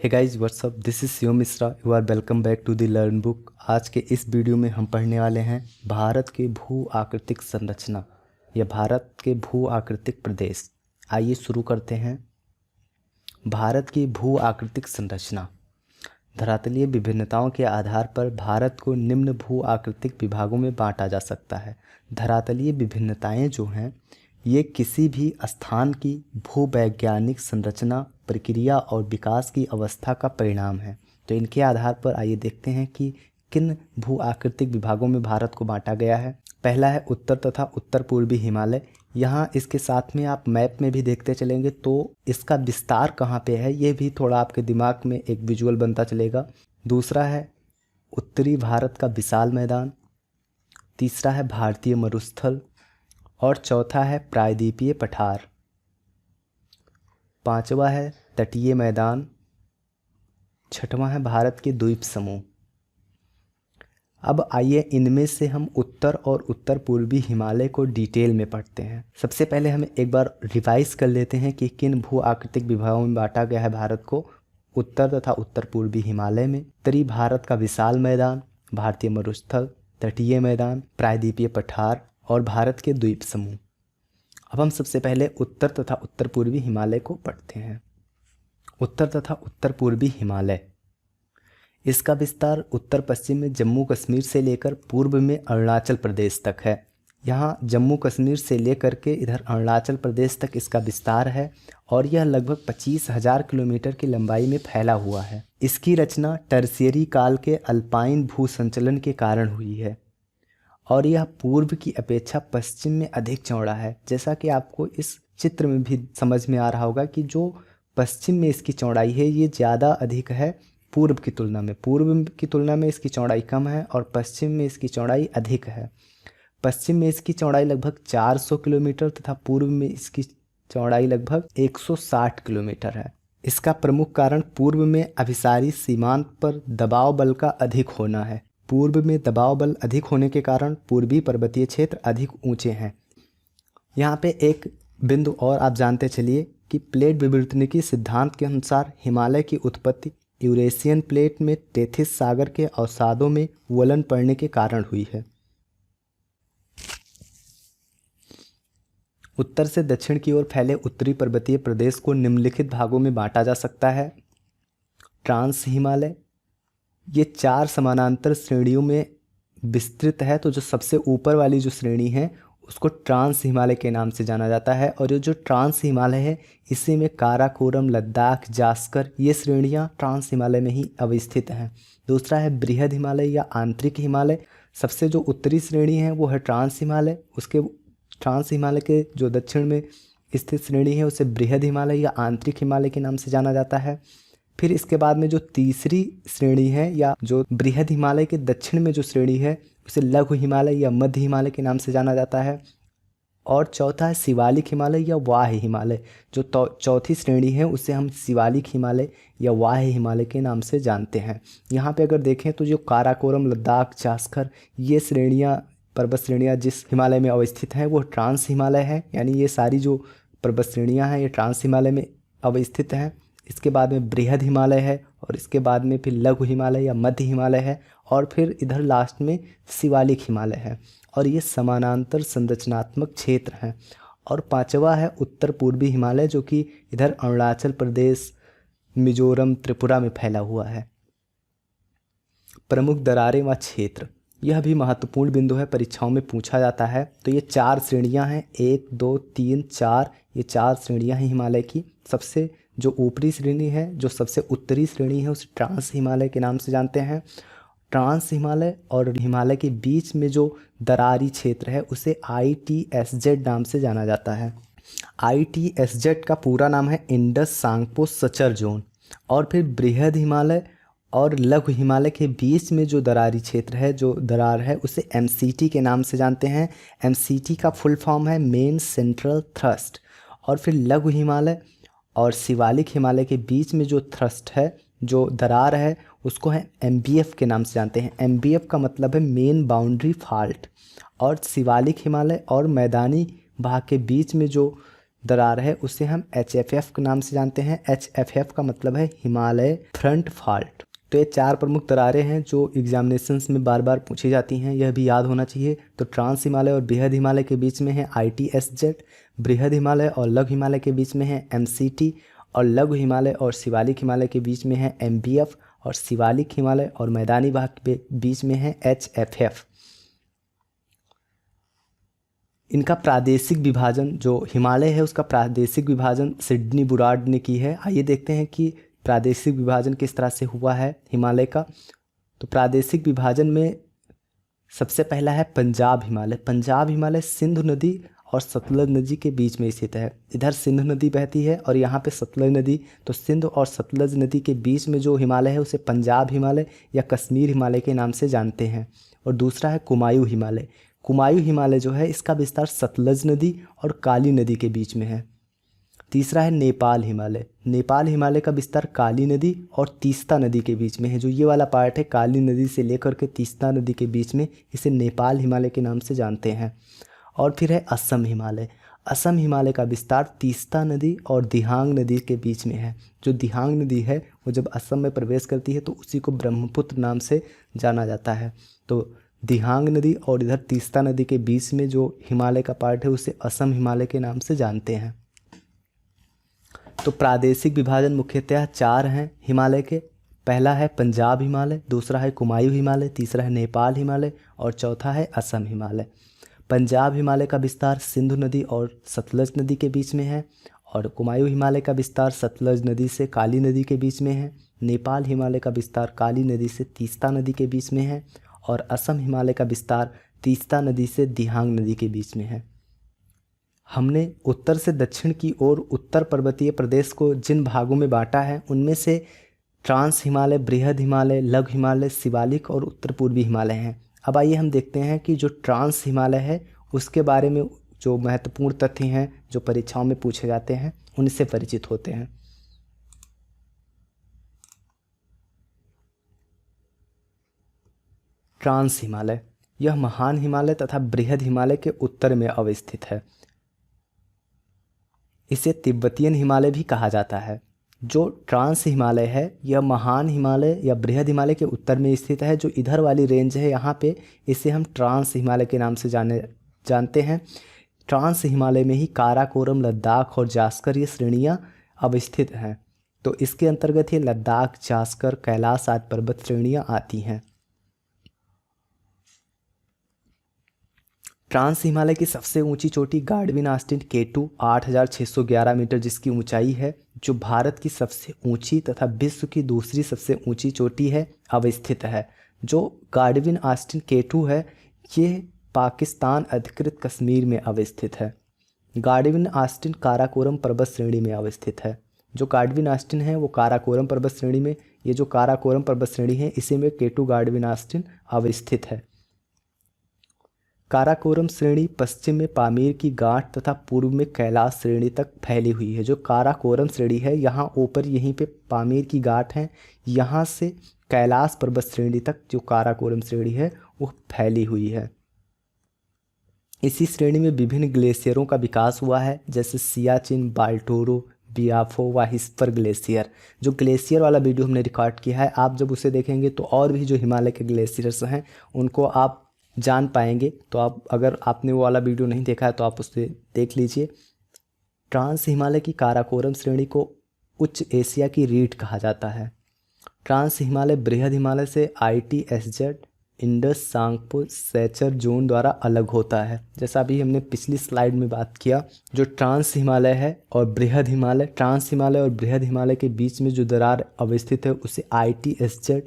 Hey guys what's up, this is Shivam Mishra. You are welcome back to the learn book. आज के इस video में हम पढ़ने वाले हैं भारत के भू आकृतिक संरचना या भारत के भू आकृतिक प्रदेश। आइए शुरू करते हैं। भारत की भू आकृतिक संरचना। धरातलीय विभिन्नताओं के आधार पर भारत को निम्न भू आकृतिक विभागों में बांटा जा सकता है। धरातलीय विभिन्नताएं जो हैं ये किसी भी स्थान की भूवैज्ञानिक संरचना, प्रक्रिया और विकास की अवस्था का परिणाम है। तो इनके आधार पर आइए देखते हैं कि किन भू आकृतिक विभागों में भारत को बांटा गया है। पहला है उत्तर तथा उत्तर पूर्वी हिमालय। यहाँ इसके साथ में आप मैप में भी देखते चलेंगे तो इसका विस्तार कहाँ पे है ये भी थोड़ा आपके दिमाग में एक विजुअल बनता चलेगा। दूसरा है उत्तरी भारत का विशाल मैदान। तीसरा है भारतीय मरुस्थल और चौथा है प्रायद्वीपीय पठार। पांचवा है तटीय मैदान। छठवां है भारत के द्वीप समूह। अब आइए इनमें से हम उत्तर और उत्तर पूर्वी हिमालय को डिटेल में पढ़ते हैं। सबसे पहले हम एक बार रिवाइज कर लेते हैं कि किन भू आकृतिक विभागों में बांटा गया है भारत को। उत्तर तथा उत्तर पूर्वी हिमालय में उत्तरी भारत का विशाल मैदान, भारतीय मरुस्थल, तटीय मैदान, प्रायद्वीपीय पठार और भारत के द्वीप समूह। अब हम सबसे पहले उत्तर तथा उत्तर पूर्वी हिमालय को पढ़ते हैं। उत्तर तथा उत्तर पूर्वी हिमालय, इसका विस्तार उत्तर पश्चिम में जम्मू कश्मीर से लेकर पूर्व में अरुणाचल प्रदेश तक है। यहाँ जम्मू कश्मीर से लेकर के इधर अरुणाचल प्रदेश तक इसका विस्तार है और यह लगभग 25,000 किलोमीटर की लंबाई में फैला हुआ है। इसकी रचना टर्शियरी काल के अल्पाइन भू संचलन के कारण हुई है और यह पूर्व की अपेक्षा पश्चिम में अधिक चौड़ा है। जैसा कि आपको इस चित्र में भी समझ में आ रहा होगा कि जो पश्चिम में इसकी चौड़ाई है ये ज़्यादा अधिक है पूर्व की तुलना में। पूर्व की तुलना में इसकी चौड़ाई कम है और पश्चिम में इसकी चौड़ाई अधिक है। पश्चिम में इसकी चौड़ाई लगभग 400 किलोमीटर तथा पूर्व में इसकी चौड़ाई लगभग 160 किलोमीटर है। इसका प्रमुख कारण पूर्व में अभिसारी सीमांत पर दबाव बल का अधिक होना है। पूर्व में दबाव बल अधिक होने के कारण पूर्वी पर्वतीय क्षेत्र अधिक ऊंचे हैं। यहाँ पे एक बिंदु और आप जानते चलिए कि प्लेट विवर्तनिकी सिद्धांत के अनुसार हिमालय की उत्पत्ति यूरेशियन प्लेट में टेथिस सागर के अवसादों में वलन पड़ने के कारण हुई है। उत्तर से दक्षिण की ओर फैले उत्तरी पर्वतीय प्रदेश को निम्नलिखित भागों में बांटा जा सकता है। ट्रांस हिमालय, ये 4 समानांतर श्रेणियों में विस्तृत है। तो जो सबसे ऊपर वाली जो श्रेणी है उसको ट्रांस हिमालय के नाम से जाना जाता है और ये जो ट्रांस हिमालय है इसी में काराकोरम, लद्दाख, जास्कर ये श्रेणियाँ ट्रांस हिमालय में ही अवस्थित हैं। दूसरा है बृहद हिमालय या आंतरिक हिमालय। सबसे जो उत्तरी श्रेणी है वो है ट्रांस हिमालय। उसके ट्रांस हिमालय के जो दक्षिण में स्थित श्रेणी है उसे बृहद हिमालय या आंतरिक हिमालय के नाम से जाना जाता है। फिर इसके बाद में जो तीसरी श्रेणी है या जो बृहद हिमालय के दक्षिण में जो श्रेणी है उसे लघु हिमालय या मध्य हिमालय के नाम से जाना जाता है। और चौथा है शिवालिक हिमालय या वाह्य हिमालय। जो चौथी श्रेणी है उसे हम शिवालिक हिमालय या वाह्य हिमालय के नाम से जानते हैं। यहाँ पे अगर देखें तो जो काराकोरम, लद्दाख, जास्कर ये श्रेणियाँ, पर्वत श्रेणियाँ जिस हिमालय में अवस्थित हैं वो ट्रांस हिमालय है। यानी ये सारी जो पर्वत श्रेणियाँ हैं ये ट्रांस हिमालय में अवस्थित हैं। इसके बाद में बृहद हिमालय है और इसके बाद में फिर लघु हिमालय या मध्य हिमालय है और फिर इधर लास्ट में शिवालिक हिमालय है और ये समानांतर संरचनात्मक क्षेत्र हैं। और पांचवा है उत्तर पूर्वी हिमालय जो कि इधर अरुणाचल प्रदेश, मिजोरम, त्रिपुरा में फैला हुआ है। प्रमुख दरारें व क्षेत्र, यह भी महत्वपूर्ण बिंदु है, परीक्षाओं में पूछा जाता है। तो ये 4 श्रेणियां हैं, 1, 2, 3, 4, ये 4 श्रेणियां हैं हिमालय की। सबसे जो ऊपरी श्रेणी है, जो सबसे उत्तरी श्रेणी है उसे ट्रांस हिमालय के नाम से जानते हैं। ट्रांस हिमालय और हिमालय के बीच में जो दरारी क्षेत्र है उसे ITSZ नाम से जाना जाता है। ITSZ का पूरा नाम है इंडस सांगपो सचर जोन। और फिर बृहद हिमालय और लघु हिमालय के बीच में जो दरारी क्षेत्र है, जो दरार है उसे MCT के नाम से जानते हैं। MCT का फुल फॉर्म है मेन सेंट्रल थ्रस्ट। और फिर लघु हिमालय और शिवालिक हिमालय के बीच में जो थ्रस्ट है, जो दरार है उसको है MBF के नाम से जानते हैं। MBF का मतलब है मेन बाउंड्री फॉल्ट। और शिवालिक हिमालय और मैदानी भाग के बीच में जो दरार है उसे हम HFF के नाम से जानते हैं। HFF का मतलब है हिमालय फ्रंट फॉल्ट। तो ये 4 प्रमुख दरारें हैं जो एग्जामिनेशंस में बार बार पूछी जाती हैं, यह भी याद होना चाहिए। तो ट्रांस हिमालय और बृहद हिमालय के बीच में है ITSZ, बृहद हिमालय और लघु हिमालय के बीच में है MCT, और लघु हिमालय और शिवालिक हिमालय के बीच में है MBF, और शिवालिक हिमालय और मैदानी भाग के बीच में है HFF। इनका प्रादेशिक विभाजन, जो हिमालय है उसका प्रादेशिक विभाजन सिडनी बुराड ने की है। आइए देखते हैं कि प्रादेशिक विभाजन किस तरह से हुआ है हिमालय का। तो प्रादेशिक विभाजन में सबसे पहला है पंजाब हिमालय। पंजाब हिमालय सिंधु नदी और सतलज नदी के बीच में स्थित है। इधर सिंधु नदी बहती है और यहाँ पे सतलज नदी, तो सिंधु और सतलज नदी के बीच में जो हिमालय है उसे पंजाब हिमालय या कश्मीर हिमालय के नाम से जानते हैं। और दूसरा है कुमायूं हिमालय। कुमायूं हिमालय जो है इसका विस्तार सतलज नदी और काली नदी के बीच में है। तीसरा है नेपाल हिमालय। नेपाल हिमालय का विस्तार काली नदी और तीस्ता नदी के बीच में है। जो ये वाला पार्ट है काली नदी से लेकर के तीस्ता नदी के बीच में, इसे नेपाल हिमालय के नाम से जानते हैं। और फिर है असम हिमालय। असम हिमालय का विस्तार तीस्ता नदी और दिहांग नदी के बीच में है। जो दिहांग नदी है वो जब असम में प्रवेश करती है तो उसी को ब्रह्मपुत्र नाम से जाना जाता है। तो दिहांग नदी और इधर तीस्ता नदी के बीच में जो हिमालय का पार्ट है उसे असम हिमालय के नाम से जानते हैं। तो प्रादेशिक विभाजन मुख्यतः 4 हैं हिमालय के। पहला है पंजाब हिमालय, दूसरा है कुमायूं हिमालय, तीसरा है नेपाल हिमालय और चौथा है असम हिमालय। पंजाब हिमालय का विस्तार सिंधु नदी और सतलज नदी के बीच में है, और कुमायूं हिमालय का विस्तार सतलज नदी से काली नदी के बीच में है। नेपाल हिमालय का विस्तार काली नदी से तीस्ता नदी के बीच में है, और असम हिमालय का विस्तार तीस्ता नदी से दिहांग नदी के बीच में है। हमने उत्तर से दक्षिण की ओर उत्तर पर्वतीय प्रदेश को जिन भागों में बांटा है उनमें से ट्रांस हिमालय, बृहद हिमालय, लघु हिमालय, शिवालिक और उत्तर पूर्वी हिमालय हैं। अब आइए हम देखते हैं कि जो ट्रांस हिमालय है उसके बारे में जो महत्वपूर्ण तथ्य हैं जो परीक्षाओं में पूछे जाते हैं उनसे परिचित होते हैं। ट्रांस हिमालय, यह महान हिमालय तथा बृहद हिमालय के उत्तर में अवस्थित है। इसे तिब्बतियन हिमालय भी कहा जाता है। जो ट्रांस हिमालय है यह महान हिमालय या बृहद हिमालय के उत्तर में स्थित है। जो इधर वाली रेंज है यहाँ पे, इसे हम ट्रांस हिमालय के नाम से जानते हैं। ट्रांस हिमालय में ही काराकोरम, लद्दाख और जास्कर ये श्रेणियाँ अवस्थित हैं। तो इसके अंतर्गत ये लद्दाख, जास्कर, कैलाश आदि पर्वत श्रेणियाँ आती हैं। ट्रांस हिमालय की सबसे ऊंची चोटी गार्डविन ऑस्टिन K2 8611 मीटर जिसकी ऊंचाई है, जो भारत की सबसे ऊंची तथा विश्व की दूसरी सबसे ऊंची चोटी है, अवस्थित है। जो गार्डविन ऑस्टिन K2 है ये पाकिस्तान अधिकृत कश्मीर में अवस्थित है। गार्डविन ऑस्टिन काराकोरम पर्वत श्रेणी में अवस्थित है। जो गार्डविन ऑस्टिन है वो काराकोरम पर्वत श्रेणी में, ये जो काराकोरम पर्वत श्रेणी है इसी में K2 गार्डविन ऑस्टिन अवस्थित है। काराकोरम श्रेणी पश्चिम में पामीर की गांठ तथा पूर्व में कैलाश श्रेणी तक फैली हुई है। जो काराकोरम श्रेणी है यहाँ ऊपर यहीं पे पामीर की गांठ है, यहाँ से कैलाश पर्वत श्रेणी तक जो काराकोरम श्रेणी है वो फैली हुई है। इसी श्रेणी में विभिन्न ग्लेशियरों का विकास हुआ है, जैसे सियाचिन, बाल्टोरो, बियाफो व हिस्पर ग्लेशियर। जो ग्लेशियर वाला वीडियो हमने रिकॉर्ड किया है, आप जब उसे देखेंगे तो और भी जो हिमालय के ग्लेशियर्स हैं उनको आप जान पाएंगे। तो आप अगर आपने वो वाला वीडियो नहीं देखा है तो आप उसे देख लीजिए। ट्रांस हिमालय की काराकोरम श्रेणी को उच्च एशिया की रीढ़ कहा जाता है। ट्रांस हिमालय बृहद हिमालय से ITSZ इंडस सांगपो सेचर जोन द्वारा अलग होता है। जैसा अभी हमने पिछली स्लाइड में बात किया, जो ट्रांस हिमालय है और बृहद हिमालय, ट्रांस हिमालय और बृहद हिमालय के बीच में जो दरार अवस्थित है उसे ITSZ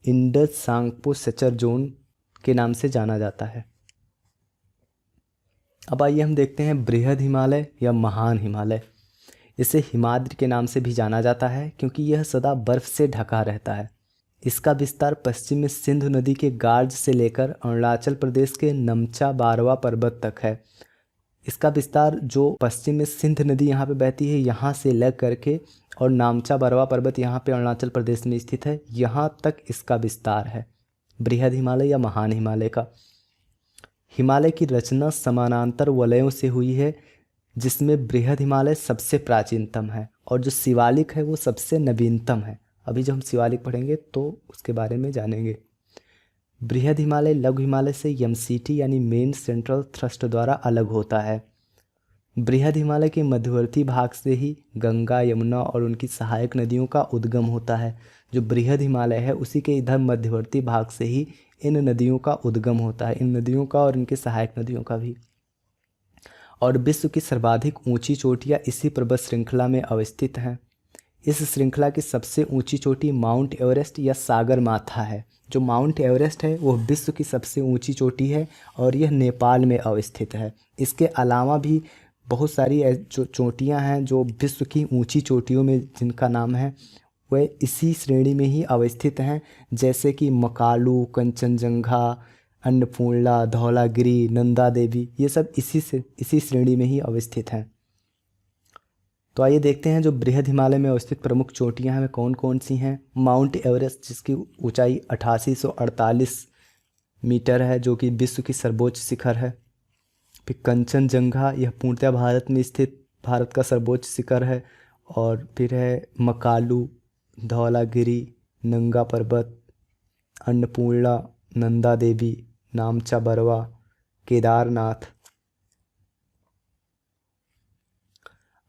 इंडस सांगपो सेचर जोन के नाम से जाना जाता है। अब आइए हम देखते हैं बृहद हिमालय या महान हिमालय। इसे हिमाद्रि के नाम से भी जाना जाता है क्योंकि यह सदा बर्फ से ढका रहता है। इसका विस्तार पश्चिम में सिंधु नदी के गार्ज से लेकर अरुणाचल प्रदेश के नमचा बारवा पर्वत तक है। इसका विस्तार जो पश्चिम में सिंध नदी यहाँ पे बहती है यहाँ से लग करके, और नामचा बारवा पर्वत यहाँ पे अरुणाचल प्रदेश में स्थित है, यहाँ तक इसका विस्तार है बृहद हिमालय या महान हिमालय का। हिमालय की रचना समानांतर वलयों से हुई है। जिसमें बृहद हिमालय सबसे प्राचीनतम है और जो शिवालिक है वो सबसे नवीनतम है। अभी जो हम शिवालिक पढ़ेंगे तो उसके बारे में जानेंगे। बृहद हिमालय लघु हिमालय से एमसीटी यानी मेन सेंट्रल थ्रस्ट द्वारा अलग होता है। बृहद हिमालय के मध्यवर्ती भाग से ही गंगा, यमुना और उनकी सहायक नदियों का उद्गम होता है। जो बृहद हिमालय है उसी के इधर मध्यवर्ती भाग से ही इन नदियों का उद्गम होता है, इन नदियों का और इनकी सहायक नदियों का भी। और विश्व की सर्वाधिक ऊंची चोटियाँ इसी पर्वत श्रृंखला में अवस्थित हैं। इस श्रृंखला की सबसे ऊंची चोटी माउंट एवरेस्ट या सागर माथा है। जो माउंट एवरेस्ट है वो विश्व की सबसे ऊंची चोटी है और यह नेपाल में अवस्थित है। इसके अलावा भी बहुत सारी चोटियाँ हैं जो विश्व की ऊंची चोटियों में जिनका नाम है वह इसी श्रेणी में ही अवस्थित हैं, जैसे कि मकालू, कंचनजंगा, अन्नपूर्णा, धौलागिरी, नंदा देवी, ये सब इसी श्रेणी में ही अवस्थित हैं। तो आइए देखते हैं जो बृहद हिमालय में अवस्थित प्रमुख चोटियां हैं वे कौन कौन सी हैं। माउंट एवरेस्ट जिसकी ऊंचाई 8848 मीटर है, जो कि विश्व की सर्वोच्च शिखर है। फिर कंचनजंगा, यह पूर्णतः भारत में स्थित भारत का सर्वोच्च शिखर है। और फिर है मकालू, धौलागिरी, नंगा पर्वत, अन्नपूर्णा, नंदा देवी, नामचा बरवा, केदारनाथ।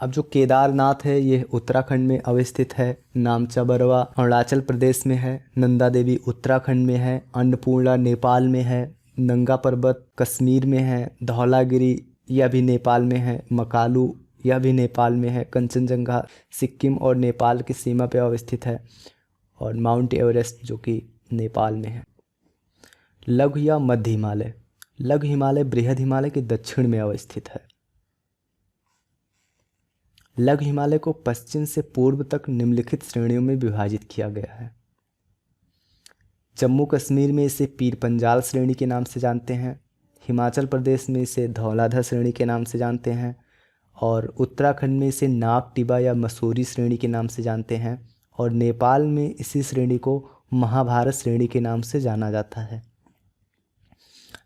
अब जो केदारनाथ है यह उत्तराखंड में अवस्थित है। नामचा बरवा अरुणाचल प्रदेश में है। नंदा देवी उत्तराखंड में है। अन्नपूर्णा नेपाल में है। नंगा पर्वत कश्मीर में है। धौलागिरी यह भी नेपाल में है। मकालू यह भी नेपाल में है। कंचनजंगा सिक्किम और नेपाल की सीमा पर अवस्थित है। और माउंट एवरेस्ट जो कि नेपाल में है। लघु या मध्य हिमालय। लघु हिमालय बृहद हिमालय के दक्षिण में अवस्थित है। लघु हिमालय को पश्चिम से पूर्व तक निम्नलिखित श्रेणियों में विभाजित किया गया है। जम्मू कश्मीर में इसे पीर पंजाल श्रेणी के नाम से जानते हैं। हिमाचल प्रदेश में इसे धौलाधर श्रेणी के नाम से जानते हैं। और उत्तराखंड में इसे नाग टिबा या मसूरी श्रेणी के नाम से जानते हैं। और नेपाल में इसी श्रेणी को महाभारत श्रेणी के नाम से जाना जाता है।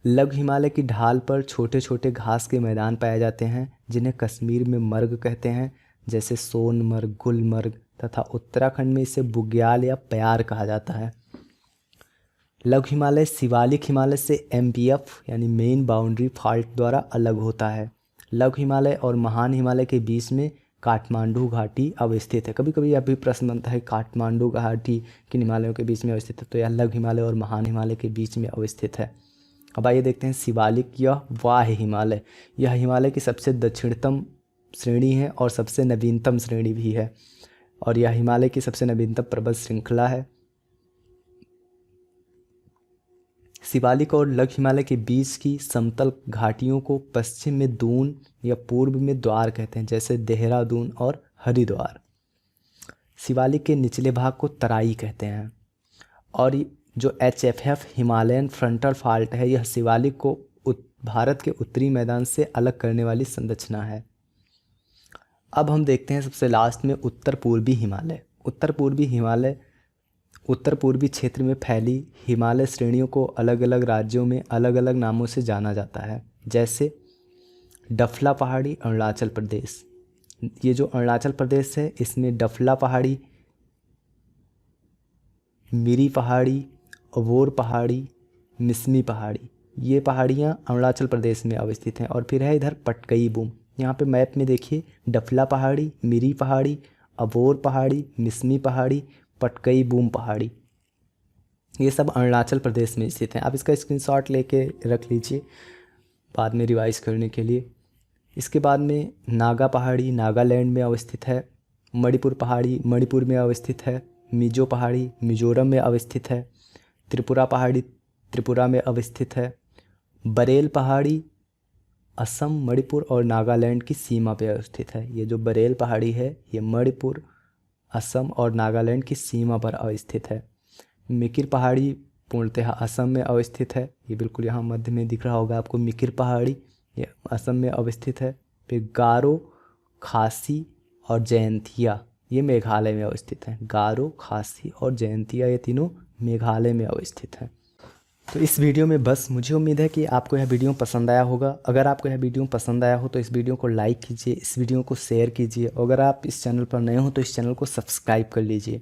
लघु हिमालय की ढाल पर छोटे छोटे घास के मैदान पाए जाते हैं जिन्हें कश्मीर में मर्ग कहते हैं, जैसे सोनमर्ग, गुलमर्ग, तथा उत्तराखंड में इसे बुग्याल या प्यार कहा जाता है। लघु हिमालय शिवालिक हिमालय से एमपीएफ यानी मेन बाउंड्री फॉल्ट द्वारा अलग होता है। लघु हिमालय और महान हिमालय के बीच में काठमांडू घाटी अवस्थित है। कभी कभी यह भी प्रश्न बनता है काठमांडू घाटी किन हिमालयों के बीच में अवस्थित है, तो यह लघु हिमालय और महान हिमालय के बीच में अवस्थित है। अब आइए देखते हैं शिवालिक या वाह्य हिमालय। यह हिमालय की सबसे दक्षिणतम श्रेणी है और सबसे नवीनतम श्रेणी भी है। और यह हिमालय की सबसे नवीनतम पर्वत श्रृंखला है। शिवालिक और लघु हिमालय के बीच की समतल घाटियों को पश्चिम में दून या पूर्व में द्वार कहते हैं, जैसे देहरादून और हरिद्वार। शिवालिक के निचले भाग को तराई कहते हैं। और जो HFF हिमालयन फ्रंटल फाल्ट है यह शिवालिक को भारत के उत्तरी मैदान से अलग करने वाली संरचना है। अब हम देखते हैं सबसे लास्ट में उत्तर पूर्वी हिमालय। उत्तर पूर्वी हिमालय उत्तर पूर्वी क्षेत्र में फैली हिमालय श्रेणियों को अलग अलग राज्यों में अलग अलग नामों से जाना जाता है, जैसे डफला पहाड़ी अरुणाचल प्रदेश। ये जो अरुणाचल प्रदेश है इसमें डफला पहाड़ी, मिरी पहाड़ी, अबोर पहाड़ी, मिसमी पहाड़ी, ये पहाड़ियाँ अरुणाचल प्रदेश में अवस्थित हैं। और फिर है इधर पटकई बूम। यहाँ पे मैप में देखिए डफला पहाड़ी, मिरी पहाड़ी, अबोर पहाड़ी, मिसमी पहाड़ी, पटकई बूम पहाड़ी, ये सब अरुणाचल प्रदेश में स्थित हैं। आप इसका स्क्रीनशॉट लेके रख लीजिए बाद में रिवाइज करने के लिए। इसके बाद में नागा पहाड़ी नागालैंड में अवस्थित है। मणिपुर पहाड़ी मणिपुर में अवस्थित है। मिजो पहाड़ी मिजोरम में अवस्थित है। त्रिपुरा पहाड़ी त्रिपुरा में अवस्थित है। बरेल पहाड़ी असम, मणिपुर और नागालैंड की सीमा पर अवस्थित है। ये जो बरेल पहाड़ी है ये मणिपुर, असम और नागालैंड की सीमा पर अवस्थित है। मिकिर पहाड़ी पूर्णतः असम में अवस्थित है। ये बिल्कुल यहाँ मध्य में दिख रहा होगा आपको मिकिर पहाड़ी, ये असम में अवस्थित है। फिर गारो, खासी और जयंतिया ये मेघालय में अवस्थित हैं। गारो, खासी और जयंतिया ये तीनों मेघालय में अवस्थित हैं। तो इस वीडियो में बस मुझे उम्मीद है कि आपको यह वीडियो पसंद आया होगा। अगर आपको यह वीडियो पसंद आया हो तो इस वीडियो को लाइक कीजिए, इस वीडियो को शेयर कीजिए। अगर आप इस चैनल पर नए हो तो इस चैनल को सब्सक्राइब कर लीजिए।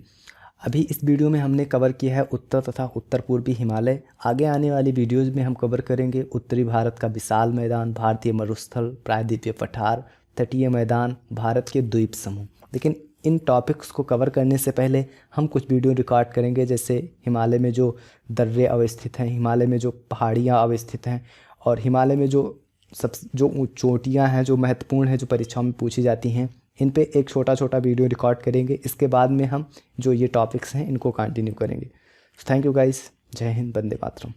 अभी इस वीडियो में हमने कवर किया है उत्तर तथा उत्तर पूर्वी हिमालय। आगे आने वाली वीडियोज़ में हम कवर करेंगे उत्तरी भारत का विशाल मैदान, भारतीय मरुस्थल, प्रायद्वीपीय पठार, तटीय मैदान, भारत के द्वीप समूह। लेकिन इन टॉपिक्स को कवर करने से पहले हम कुछ वीडियो रिकॉर्ड करेंगे, जैसे हिमालय में जो दर्रे अवस्थित हैं, हिमालय में जो पहाड़ियाँ अवस्थित हैं, और हिमालय में जो चोटियाँ हैं जो महत्वपूर्ण हैं, जो परीक्षाओं में पूछी जाती हैं, इन पे एक छोटा छोटा वीडियो रिकॉर्ड करेंगे। इसके बाद में हम जो ये टॉपिक्स हैं इनको कंटिन्यू करेंगे। Thank you guys. जय हिंद, वंदे मातरम।